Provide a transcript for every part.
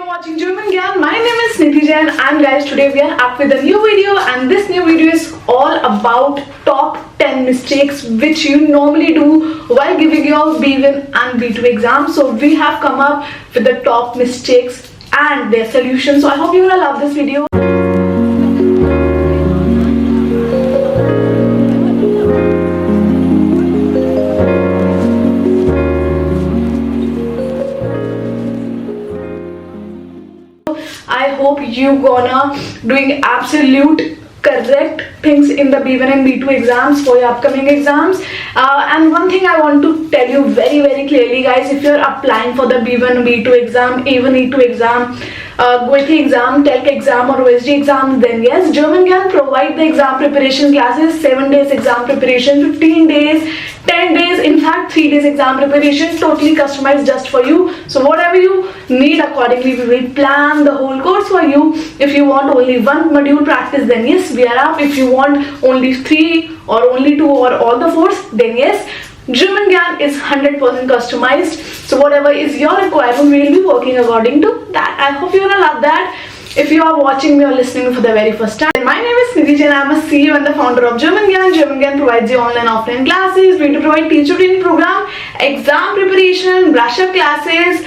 Watching German Gyan. My name is Nidhi and guys, today we are up with a new video, and this new video is all about top 10 mistakes which you normally do while giving your B1 and B2 exams. So we have come up with the top mistakes and their solutions. So I hope you will love this video. I hope you gonna doing absolute correct things in the B1 and B2 exams for your upcoming exams. And one thing I want to tell you very clearly, guys, if you're applying for the B1 B2 exam, A1 E2 exam, Goethe exam, TELC exam or OSD exam, then yes, German Gyan provide the exam preparation classes, 7 days exam preparation, 15 days, 10 days, in fact 3 days exam preparation, totally customized just for you. So whatever you need, accordingly we will plan the whole course for you. If you want only one module practice, then yes, we are up. If you want only 3 or only 2 or all the 4s, then yes, German Gyan is 100% customized. So whatever is your requirement, we will be working according to that. I hope you're gonna love that. If you are watching me or listening for the very first time, my name is Nidhi Jain. I'm a CEO and the founder of German Gyan. German Gyan provides you online offline classes. We provide teacher training program, exam preparation, brush up classes,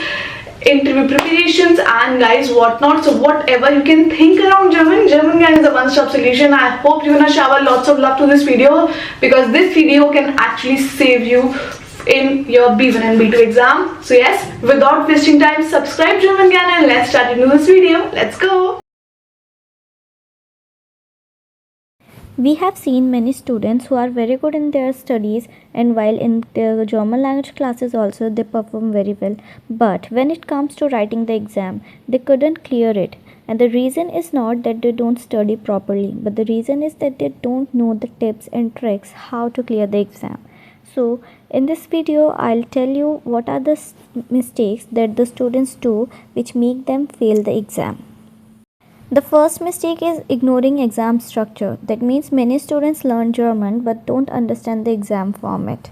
interview preparations, and guys, whatnot. So whatever you can think around German Gyan is a one-stop solution. I hope you're gonna shower lots of love to this video, because this video can actually save you in your B1 and B2 exam. So yes, without wasting time, subscribe German Gyan and let's start into this video. Let's go. We have seen many students who are very good in their studies, and while in their German language classes also they perform very well. But when it comes to writing the exam, they couldn't clear it. And the reason is not that they don't study properly, but the reason is that they don't know the tips and tricks how to clear the exam. So in this video, I'll tell you what are the mistakes that the students do which make them fail the exam. The first mistake is ignoring exam structure. That means many students learn German but don't understand the exam format.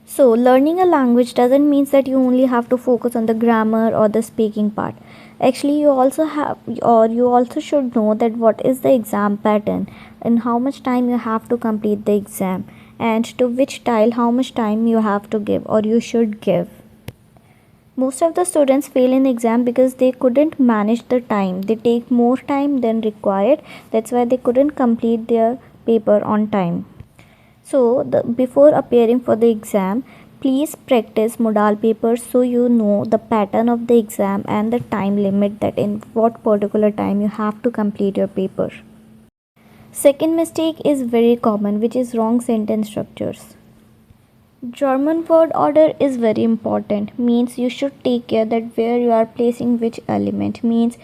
So learning a language doesn't mean that you only have to focus on the grammar or the speaking part. Actually, you also should know that what is the exam pattern and how much time you have to complete the exam, and to which tile how much time you have to give or you should give. Most of the students fail in the exam because they couldn't manage the time. They take more time than required. That's why they couldn't complete their paper on time. So before appearing for the exam, please practice modal papers so you know the pattern of the exam and the time limit, that in what particular time you have to complete your paper. Second mistake is very common, which is wrong sentence structures. German word order is very important. Means you should take care that where you are placing which element. Means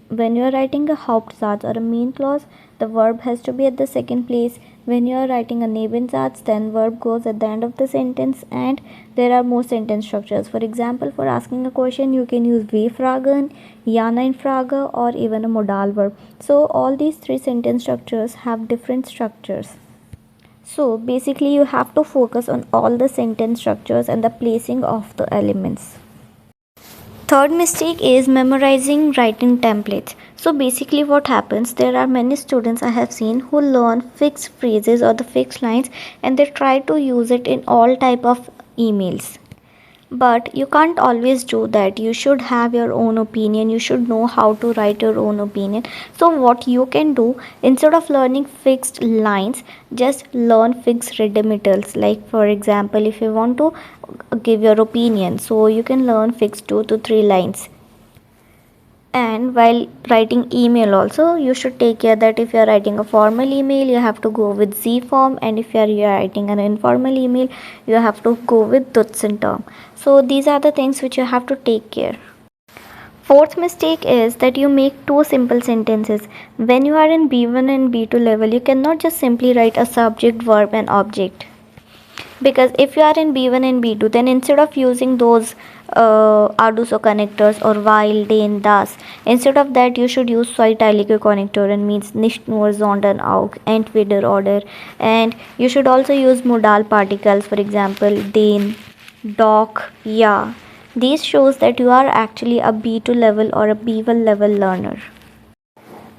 when you are writing a Hauptsatz or a main clause, the verb has to be at the second place. When you are writing a Nebensatz, then verb goes at the end of the sentence, and there are more sentence structures. For example, for asking a question, you can use wie fragen, ja nein Frage, or even a modal verb. So all these 3 sentence structures have different structures. So basically you have to focus on all the sentence structures and the placing of the elements. Third mistake is memorizing writing templates. So basically what happens, there are many students I have seen who learn fixed phrases or the fixed lines and they try to use it in all type of emails. But you can't always do that. You should have your own opinion. You should know how to write your own opinion. So what you can do, instead of learning fixed lines, just learn fixed redimentals. Like for example, if you want to give your opinion, so you can learn fixed 2 to 3 lines. And while writing email also, you should take care that if you are writing a formal email, you have to go with Z form, and if you are writing an informal email, you have to go with Dutzend term. So these are the things which you have to take care. Fourth mistake is that you make 2 simple sentences. When you are in B1 and B2 level, you cannot just simply write a subject, verb and object. Because if you are in B1 and B2, then instead of using those Arduino connectors or while, den, das, instead of that you should use zweiteilige connector, and means nicht nur sondern auch, entweder oder. And you should also use modal particles, for example den, doch, ja, This shows that you are actually a B2 level or a B1 level learner.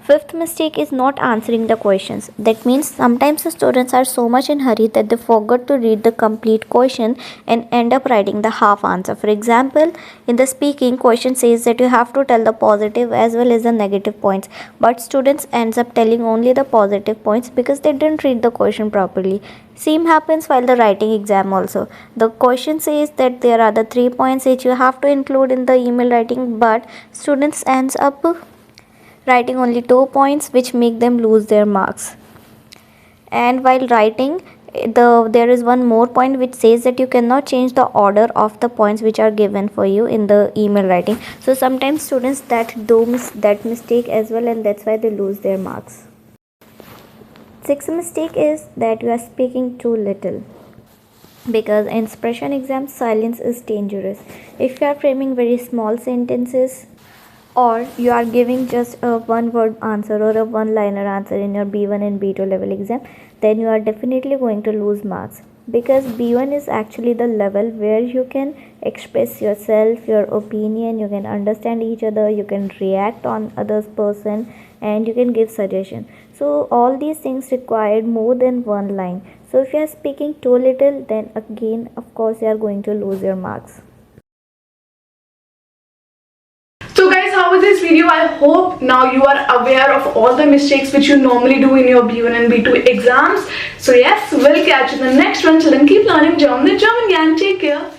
Fifth mistake is not answering the questions. That means sometimes the students are so much in hurry that they forgot to read the complete question and end up writing the half answer. For example, in the speaking, question says that you have to tell the positive as well as the negative points, but students ends up telling only the positive points because they didn't read the question properly. Same happens while the writing exam also. The question says that there are the 3 points which you have to include in the email writing, but students ends up writing only 2 points, which make them lose their marks. And while writing, there is one more point which says that you cannot change the order of the points which are given for you in the email writing. So sometimes students that do that mistake as well, and that's why they lose their marks. Sixth mistake is that you are speaking too little, because in expression exams silence is dangerous. If you are framing very small sentences, or you are giving just a one word answer or a one liner answer in your B1 and B2 level exam, then you are definitely going to lose marks, because B1 is actually the level where you can express yourself, your opinion, you can understand each other, you can react on others person, and you can give suggestion. So all these things required more than one line. So if you are speaking too little, then again of course you are going to lose your marks. So guys, how was this video? I hope now you are aware of all the mistakes which you normally do in your B1 and B2 exams. So yes, we'll catch you in the next one. Till then, keep learning German. German Gyan. Take care.